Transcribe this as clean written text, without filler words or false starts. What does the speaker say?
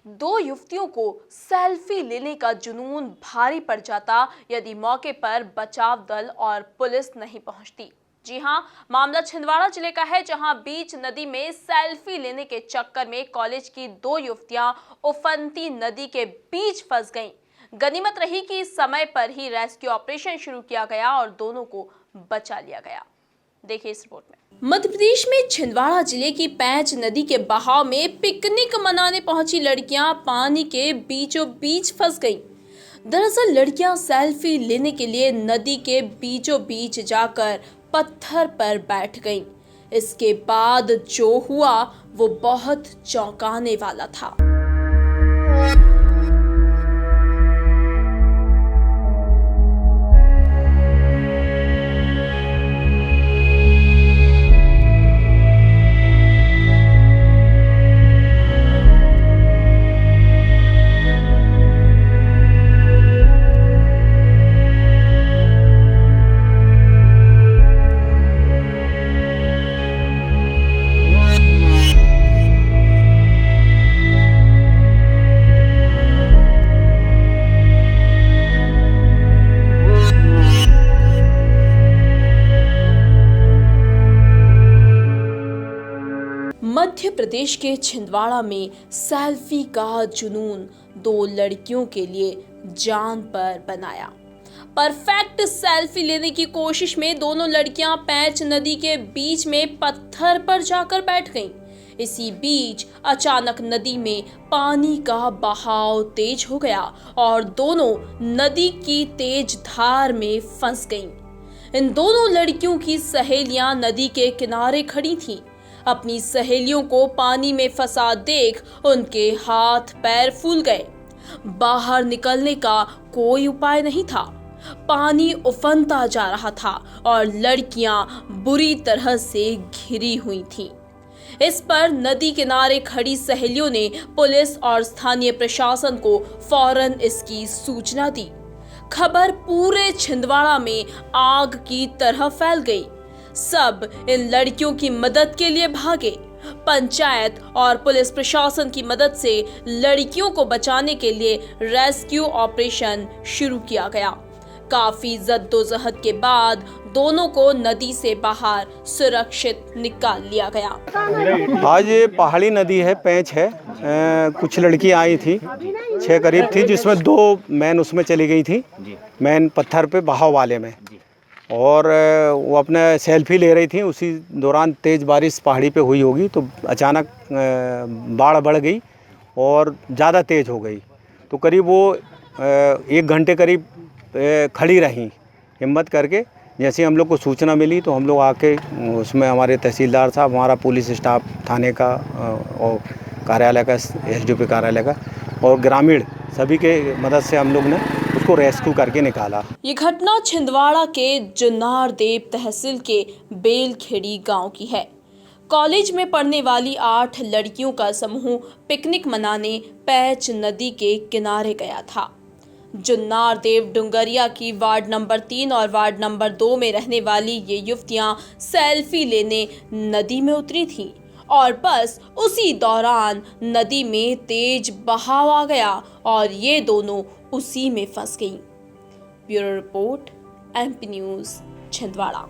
दो युवतियों को सेल्फी लेने का जुनून भारी पड़ जाता यदि मौके पर बचाव दल और पुलिस नहीं पहुंचती। जी हां, मामला छिंदवाड़ा जिले का है, जहां बीच नदी में सेल्फी लेने के चक्कर में कॉलेज की दो युवतियां उफनती नदी के बीच फंस गईं। गनीमत रही कि समय पर ही रेस्क्यू ऑपरेशन शुरू किया गया और दोनों को बचा लिया गया। देखिए इस रिपोर्ट में। मध्य प्रदेश में छिंदवाड़ा जिले की पैंच नदी के बहाव में पिकनिक मनाने पहुंची लड़कियां पानी के बीचों बीच फंस गईं। दरअसल लड़कियां सेल्फी लेने के लिए नदी के बीचों बीच जाकर पत्थर पर बैठ गईं। इसके बाद जो हुआ वो बहुत चौंकाने वाला था। मध्य प्रदेश के छिंदवाड़ा में सेल्फी का जुनून दो लड़कियों के लिए जान पर बनाया। परफेक्ट सेल्फी लेने की कोशिश में दोनों लड़कियां पैंच नदी के बीच में पत्थर पर जाकर बैठ गईं। इसी बीच अचानक नदी में पानी का बहाव तेज हो गया और दोनों नदी की तेज धार में फंस गईं। इन दोनों लड़कियों की सहेलियां नदी के किनारे खड़ी थीं। अपनी सहेलियों को पानी में फंसा देख उनके हाथ पैर फूल गए। बाहर निकलने का कोई उपाय नहीं था। पानी उफनता जा रहा था और लड़कियां बुरी तरह से घिरी हुई थीं। इस पर नदी किनारे खड़ी सहेलियों ने पुलिस और स्थानीय प्रशासन को फौरन इसकी सूचना दी। खबर पूरे छिंदवाड़ा में आग की तरह फैल गई। सब इन लड़कियों की मदद के लिए भागे। पंचायत और पुलिस प्रशासन की मदद से लड़कियों को बचाने के लिए रेस्क्यू ऑपरेशन शुरू किया गया। काफी जद्दोजहद के बाद दोनों को नदी से बाहर सुरक्षित निकाल लिया गया। आज ये पहाड़ी नदी है, पैंच है। कुछ लड़की आई थी, 6 करीब थी, जिसमें 2 मैन उसमें चली गई थी, मैन पत्थर पे बहाव वाले में। और वो अपने सेल्फी ले रही थी। उसी दौरान तेज़ बारिश पहाड़ी पे हुई होगी तो अचानक बाढ़ बढ़ गई और ज़्यादा तेज़ हो गई। तो करीब वो 1 घंटे करीब खड़ी रहीं हिम्मत करके। जैसे हम लोग को सूचना मिली तो हम लोग आके उसमें हमारे तहसीलदार साहब, हमारा पुलिस स्टाफ थाने का और कार्यालय का, एसडीओपी कार्यालय का और ग्रामीण सभी के मदद से हम लोग ने उसको रेस्क्यू करके निकाला। ये घटना छिंदवाड़ा के जुन्नार देव तहसील के बेलखेड़ी गांव की है। कॉलेज में पढ़ने वाली 8 लड़कियों का समूह पिकनिक मनाने पैंच नदी के किनारे गया था। जुन्नार देव डुंगरिया की वार्ड नंबर 3 और वार्ड नंबर 2 में रहने वाली ये युवतियां सेल्फी लेने नदी में उतरी थीं और बस उसी दौरान नदी में तेज बहाव आ गया और ये दोनों उसी में फंस गईं। Bureau report, MP news, Chhindwara.